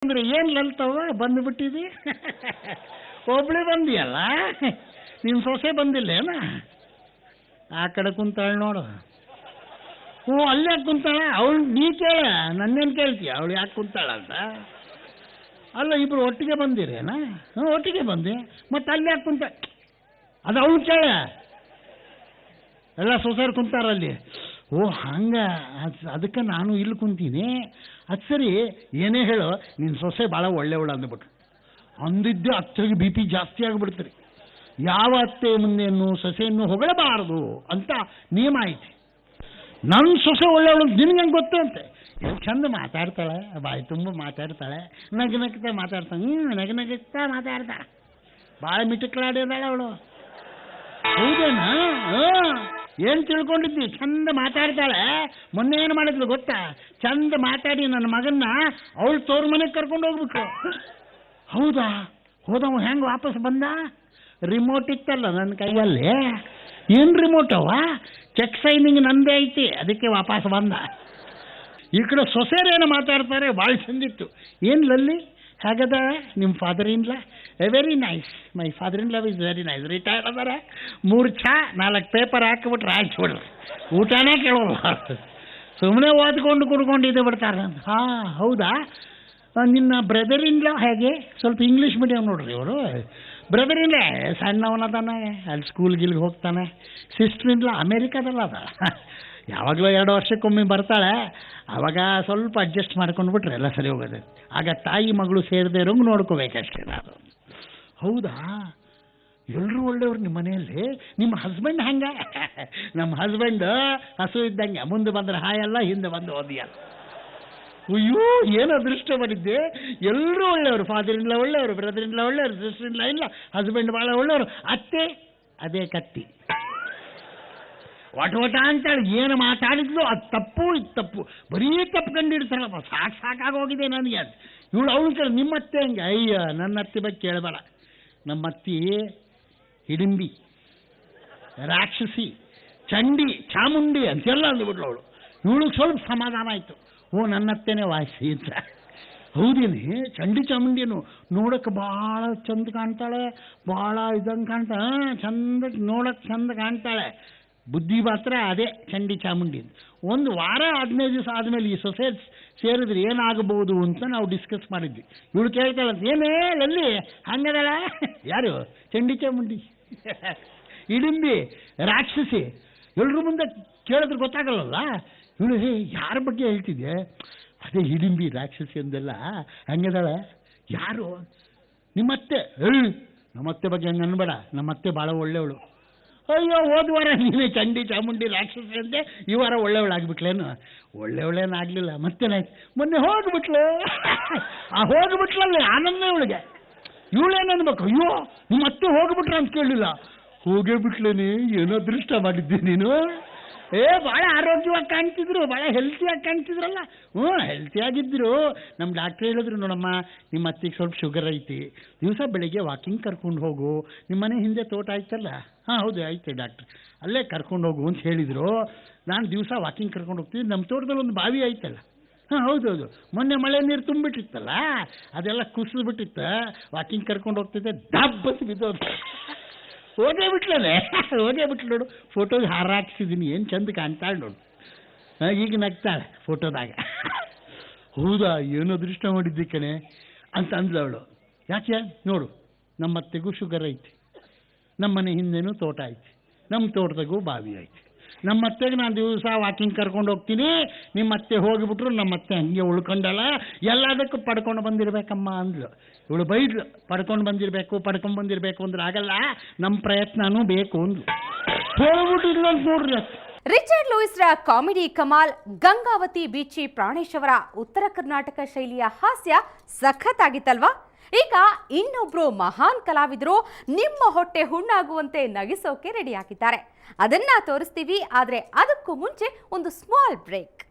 ಅಂದ್ರೆ ಏನು ಲಲ್ತವ ಬಂದುಬಿಟ್ಟಿದಿ ಒಬ್ಳೆ ಬಂದಿಯಲ್ಲ ನಿನ್ನ ಸೊಸೆ ಬಂದಿಲ್ಲೇನ ಆ ಕಡೆ ಕುಂತಾಳೆ ನೋಡು. ಹ್ಞೂ ಅಲ್ಲಿ ಯಾಕೆ ಕುಂತಾಳ ಅವಳು ನೀ ಕೇಳ ನನ್ನೇನು ಕೇಳ್ತೀಯ ಅವಳು ಯಾಕೆ ಕುಂತಾಳ ಅಂತ. ಅಲ್ಲ ಇಬ್ರು ಒಟ್ಟಿಗೆ ಬಂದಿರೇನಾ? ಹ್ಞೂ ಒಟ್ಟಿಗೆ ಬಂದೆ ಮತ್ತು ಅಲ್ಲಿ ಯಾಕೆ ಕುಂತ ಅದು ಅವಳು ಕೇಳ. ಎಲ್ಲ ಸೊಸೆಯರು ಕುಂತಾರಲ್ಲಿ. ಓ ಹಂಗೆ ಅದಕ್ಕೆ ನಾನು ಇಲ್ಲಿ ಕುಂತೀನಿ. ಅದು ಸರಿ ಏನೇ ಹೇಳು ನಿನ್ನ ಸೊಸೆ ಭಾಳ ಒಳ್ಳೆಯವಳು ಅಂದ್ಬಿಟ್ಟು ಅಂದಿದ್ದೆ ಅತ್ತೆಗೆ ಬಿ ಪಿ ಜಾಸ್ತಿ ಆಗಿಬಿಡ್ತೀರಿ. ಯಾವ ಅತ್ತೆ ಮುಂದೆಯನ್ನು ಸೊಸೆಯನ್ನು ಹೊಗಳಬಾರದು ಅಂತ ನಿಯಮ ಐತಿ. ನನ್ನ ಸೊಸೆ ಒಳ್ಳೆಯವಳು ನಿನಗೆ ಹೆಂಗೆ ಗೊತ್ತು ಅಂತೆ. ಎಷ್ಟು ಚಂದ ಮಾತಾಡ್ತಾಳೆ, ಬಾಯಿ ತುಂಬ ಮಾತಾಡ್ತಾಳೆ, ನಗನಗ್ತಾ ಮಾತಾಡ್ತಾಳೆ. ನಗನಗ್ತಾ ಮಾತಾಡ್ತಾಳೆ, ಭಾಳ ಮಿಟುಕಲಾಡಿದಾಳೆ ಅವಳು. ಹೌದೇನಾ? ಏನು ತಿಳ್ಕೊಂಡಿದ್ದಿ? ಚಂದ ಮಾತಾಡ್ತಾಳೆ. ಮೊನ್ನೆ ಏನು ಮಾಡಿದ್ಲು ಗೊತ್ತಾ? ಚಂದ ಮಾತಾಡಿ ನನ್ನ ಮಗನ್ನ ಅವಳು ತೋರ್ ಮನೆಗೆ ಕರ್ಕೊಂಡು ಹೋಗ್ಬಿಟ್ರು. ಹೌದಾ? ಹೋದವ ಹೆಂಗೆ ವಾಪಸ್ ಬಂದ? ರಿಮೋಟ್ ಇತ್ತಲ್ಲ ನನ್ನ ಕೈಯಲ್ಲಿ. ಏನು ರಿಮೋಟ್ ಅವ? ಚೆಕ್ ಸೈನಿಂಗ್ ನಂದೇ ಐತಿ, ಅದಕ್ಕೆ ವಾಪಸ್ ಬಂದ. ಈ ಕಡೆ ಸೊಸೆರೇನು ಮಾತಾಡ್ತಾರೆ, ಭಾಳ ಚಂದಿತ್ತು. ಏನು ಲಲ್ಲಿ ಹಾಗದ ನಿಮ್ಮ father in law? Very nice, my father in love is very nice. Retired ಅದಾರ, 3 ಚಾ 4 ಪೇಪರ್ ಹಾಕಿಬಿಟ್ರೆ ಹಾಕ್ಬಿಡ್ರಿ, ಊಟನೇ ಕೇಳೋಲ್ಲ. ಸುಮ್ಮನೆ ಓದ್ಕೊಂಡು ಕುಡ್ಕೊಂಡಿದ್ದು ಬಿಡ್ತಾರೆ. ಹಾಂ ಹೌದಾ? ನಿನ್ನ ಬ್ರದರ್ ಇನ್ ಲಾ ಹೇಗೆ? ಸ್ವಲ್ಪ ಇಂಗ್ಲೀಷ್ ಮೀಡಿಯಮ್ ನೋಡ್ರಿ ಇವರು. ಬ್ರದರ್ ಇನ್ ಲಾ ಸಣ್ಣವನದಾನೆ, ಅಲ್ಲಿ ಸ್ಕೂಲ್ಗಿಲ್ಗೆ ಹೋಗ್ತಾನೆ. ಸಿಸ್ಟರ್ ಇನ್ ಲಾ ಅಮೇರಿಕಾದಲ್ಲ ಅದ, ಯಾವಾಗಲೂ 2 ವರ್ಷಕ್ಕೊಮ್ಮೆ ಬರ್ತಾಳೆ. ಆವಾಗ ಸ್ವಲ್ಪ ಅಡ್ಜಸ್ಟ್ ಮಾಡ್ಕೊಂಡು ಬಿಟ್ರೆ ಎಲ್ಲ ಸರಿ ಹೋಗೋದು. ಆಗ ತಾಯಿ ಮಗಳು ಸೇರದೆ ಇರೋಂಗೆ ನೋಡ್ಕೋಬೇಕಷ್ಟೇ ನಾನು. ಹೌದಾ? ಎಲ್ಲರೂ ಒಳ್ಳೆಯವ್ರು ನಿಮ್ಮ ಮನೆಯಲ್ಲಿ. ನಿಮ್ಮ ಹಸ್ಬೆಂಡ್ ಹಂಗೆ? ನಮ್ಮ ಹಸ್ಬೆಂಡ್ ಹಸು ಇದ್ದಂಗೆ, ಮುಂದೆ ಬಂದರೆ ಹಾಯಲ್ಲ, ಹಿಂದೆ ಬಂದು ಓದಿಯಲ್ಲ. ಅಯ್ಯೋ ಏನು ಅದೃಷ್ಟ ಮಾಡಿದ್ದೆ. ಎಲ್ಲರೂ ಒಳ್ಳೆಯವರು. ಫಾದರ್ ಇನ್ಲ ಒಳ್ಳೆಯವರು, ಬ್ರದರ್ ಇನ್ಲ ಒಳ್ಳೆಯವರು, ಸಿಸ್ಟರ್ ಇನ್ಲ ಇಲ್ಲ, ಹಸ್ಬೆಂಡ್ ಭಾಳ ಒಳ್ಳೆಯವರು. ಅತ್ತೆ ಅದೇ ಕತ್ತಿ, ಒಟ ಅಂತೇಳಿ ಏನು ಮಾತಾಡಿದ್ಲು ಅದು ತಪ್ಪು ಇದು ತಪ್ಪು, ಬರೀ ತಪ್ಪು ಕಂಡಿಡ್ತಾರಪ್ಪ. ಸಾಕಾಗೋಗಿದೆ ನನಗೆ ಅದು. ಇವಳು ಅವಳು ಕೇಳಿ ನಿಮ್ಮ ಅತ್ತೆ ಹಂಗೆ. ಅಯ್ಯ ನನ್ನ ಅತ್ತೆ ಬಗ್ಗೆ ಕೇಳಬೇಡ. ನಮ್ಮ ಅತ್ತಿ ಹಿಡಿಂಬಿ, ರಾಕ್ಷಸಿ, ಚಂಡಿ, ಚಾಮುಂಡಿ ಅಂತೆಲ್ಲ ಅಂದ್ಬಿಟ್ಲು ಅವಳು. ಇವಳಿಗೆ ಸ್ವಲ್ಪ ಸಮಾಧಾನ ಆಯಿತು. ಓ ನನ್ನ ಅತ್ತೆನೇ ವಾಸಿ ಅಂತ. ಹೌದೇನೆ? ಚಂಡಿ ಚಾಮುಂಡಿಯನ್ನು ನೋಡೋಕ್ಕೆ ಭಾಳ ಚಂದ ಕಾಣ್ತಾಳೆ, ಭಾಳ ಇದಂಗೆ ಕಾಣ್ತಾಳೆ, ಚಂದ ನೋಡೋಕ್ಕೆ ಚಂದ ಕಾಣ್ತಾಳೆ. ಬುದ್ಧಿ ಮಾತ್ರ ಅದೇ ಚಂಡಿ ಚಾಮುಂಡಿ. 1 ವಾರ 15 ದಿವಸ ಆದಮೇಲೆ ಈ ಸೊಸೆ ಸೇರಿದ್ರೆ ಏನಾಗಬಹುದು ಅಂತ ನಾವು ಡಿಸ್ಕಸ್ ಮಾಡಿದ್ವಿ. ಇವಳು ಕೇಳ್ತಾಳಂತ, ಏನೇ ಲಲ್ಲಿ ಹಂಗದಳ? ಯಾರು? ಚಂಡಿ ಚಾಮುಂಡಿ, ಇಡಿಂಬಿ, ರಾಕ್ಷಸಿ. ಎಲ್ರ ಮುಂದೆ ಕೇಳಿದ್ರೆ ಗೊತ್ತಾಗಲ್ಲ. ಇವಳು ಯಾರ ಬಗ್ಗೆ ಹೇಳ್ತಿದ್ದೆ? ಅದೇ ಹಿಡಿಂಬಿ ರಾಕ್ಷಸಿ ಅಂದೆಲ್ಲ ಹಂಗದಳ. ಯಾರು? ನಿಮ್ಮತ್ತೆ. ನಮ್ಮತ್ತೆ ಬಗ್ಗೆ ಹಂಗೆ ಅನ್ಬೇಡ, ನಮ್ಮತ್ತೆ ಭಾಳ ಒಳ್ಳೆಯವಳು. ಅಯ್ಯೋ ಹೋದ ವಾರ ನೀನೇ ಚಂಡಿ ಚಾಮುಂಡಿ ರಾಕ್ಷಸಿ ಅಂತೆ, ಈ ವಾರ ಒಳ್ಳೆಯವಳಾಗ್ಬಿಟ್ಲೇನು? ಒಳ್ಳೆಯವಳೇನಾಗಲಿಲ್ಲ, ಮತ್ತೇನಾಯ್ತು? ಮೊನ್ನೆ ಹೋಗ್ಬಿಟ್ಲು. ಆ ಹೋಗ್ಬಿಟ್ಲಲ್ಲಿ ಆನಂದ ಇವಳಿಗೆ. ಇವಳೇನು ಅನ್ಬೇಕು? ಅಯ್ಯೋ ನಿಮ್ಮ ಅತ್ತೆ ಹೋಗ್ಬಿಟ್ರೆ ಅಂತ ಕೇಳಲಿಲ್ಲ, ಹೋಗೇ ಬಿಟ್ಲೇನೆ. ಏನೋ ಅದೃಷ್ಟ ಮಾಡಿದ್ದೆ ನೀನು. ಭಾಳ ಆರೋಗ್ಯವಾಗಿ ಕಾಣ್ತಿದ್ರು, ಭಾಳ ಹೆಲ್ತಿಯಾಗಿ ಕಾಣ್ತಿದ್ರಲ್ಲ. ಹೆಲ್ತಿಯಾಗಿದ್ದರು. ನಮ್ಮ ಡಾಕ್ಟ್ರ್ ಹೇಳಿದ್ರು, ನೋಡಮ್ಮ ನಿಮ್ಮ ಅತ್ತಿಗೆ ಸ್ವಲ್ಪ ಶುಗರ್ ಐತಿ, ದಿವಸ ಬೆಳಿಗ್ಗೆ ವಾಕಿಂಗ್ ಕರ್ಕೊಂಡು ಹೋಗು. ನಿಮ್ಮ ಮನೆ ಹಿಂದೆ ತೋಟ ಆಯ್ತಲ್ಲ? ಹಾಂ ಹೌದು ಐತೆ ಡಾಕ್ಟ್ರ್, ಅಲ್ಲೇ ಕರ್ಕೊಂಡು ಹೋಗು ಅಂತ ಹೇಳಿದರು. ನಾನು ದಿವಸ ವಾಕಿಂಗ್ ಕರ್ಕೊಂಡು ಹೋಗ್ತೀನಿ. ನಮ್ಮ ತೋಟದಲ್ಲಿ ಒಂದು ಬಾವಿ ಆಯ್ತಲ್ಲ? ಹಾಂ ಹೌದೌದು, ಮೊನ್ನೆ ಮಳೆ ನೀರು ತುಂಬಿಟ್ಟಿತ್ತಲ್ಲ, ಅದೆಲ್ಲ ಕುಸಿದ್ಬಿಟ್ಟಿತ್ತು. ವಾಕಿಂಗ್ ಕರ್ಕೊಂಡು ಹೋಗ್ತಿದ್ದೆ, ಡಬ್ ಅಂತ ಬಿದ್ದೋದು. ಹೋಗೇ ಬಿಟ್ಲೇ, ಹೋಗೇ ಬಿಟ್ಲು ನೋಡು. ಫೋಟೋಗೆ ಹಾರ ಹಾಕ್ಸಿದ್ದೀನಿ, ಏನು ಚಂದ ಕಾಣ್ತಾಳೆ ನೋಡು. ಈಗ ನಗ್ತಾಳೆ ಫೋಟೋದಾಗ. ಹೌದಾ? ಏನೋ ಅದೃಷ್ಟ ಮಾಡಿದ್ದೆ ಕಣೆ ಅಂತ ಅಂದ್ಲವಳು. ಯಾಕೆ ನೋಡು, ನಮ್ಮ ಅತ್ತೆಗೂ ಶುಗರ್ ಐತಿ, ನಮ್ಮ ಮನೆ ಹಿಂದೆನೂ ತೋಟ ಐತಿ, ನಮ್ಮ ತೋಟದಾಗೂ ಬಾವಿ ಐತಿ. ನಮ್ಮ ಅತ್ತೆಗೆ ನಾನು ದಿವಸ ವಾಕಿಂಗ್ ಕರ್ಕೊಂಡು ಹೋಗ್ತೀನಿ. ನಿಮ್ಮ ಅತ್ತೆ ಹೋಗಿಬಿಟ್ರು, ನಮ್ಮ ಅತ್ತೆ ಹಂಗೆ ಉಳ್ಕೊಂಡಲ್ಲ, ಎಲ್ಲದಕ್ಕೂ ಪಡ್ಕೊಂಡು ಬಂದಿರಬೇಕಮ್ಮ ಅಂದ್ಲು. ಇವಳು ಬೈದ್ಲು, ಪಡ್ಕೊಂಡು ಬಂದಿರಬೇಕು ಅಂದ್ರೆ ಆಗಲ್ಲ, ನಮ್ಮ ಪ್ರಯತ್ನನೂ ಬೇಕು ಅಂದ್ಲು. ಹೋಗ್ಬಿಟ್ಟಿಲ್ಲ ಅಂತ ನೋಡ್ರಿ. ರಿಚರ್ಡ್ ಲೂಯಿಸ್ರ ಕಾಮಿಡಿ ಕಮಾಲ್, ಗಂಗಾವತಿ ಬೀಚಿ ಪ್ರಾಣೇಶ್ ಅವರ ಉತ್ತರ ಕರ್ನಾಟಕ ಶೈಲಿಯ ಹಾಸ್ಯ ಸಖತ್ತಾಗಿತ್ತಲ್ವಾ? ಈಗ ಇನ್ನೊಬ್ರು ಮಹಾನ್ ಕಲಾವಿದರು ನಿಮ್ಮ ಹೊಟ್ಟೆ ಹುಣ್ಣಾಗುವಂತೆ ನಗಿಸೋಕೆ ರೆಡಿ ಆಗಿದ್ದಾರೆ. ಅದನ್ನ ತೋರಿಸ್ತೀವಿ, ಆದ್ರೆ ಅದಕ್ಕೂ ಮುಂಚೆ ಒಂದು ಸ್ಮಾಲ್ ಬ್ರೇಕ್.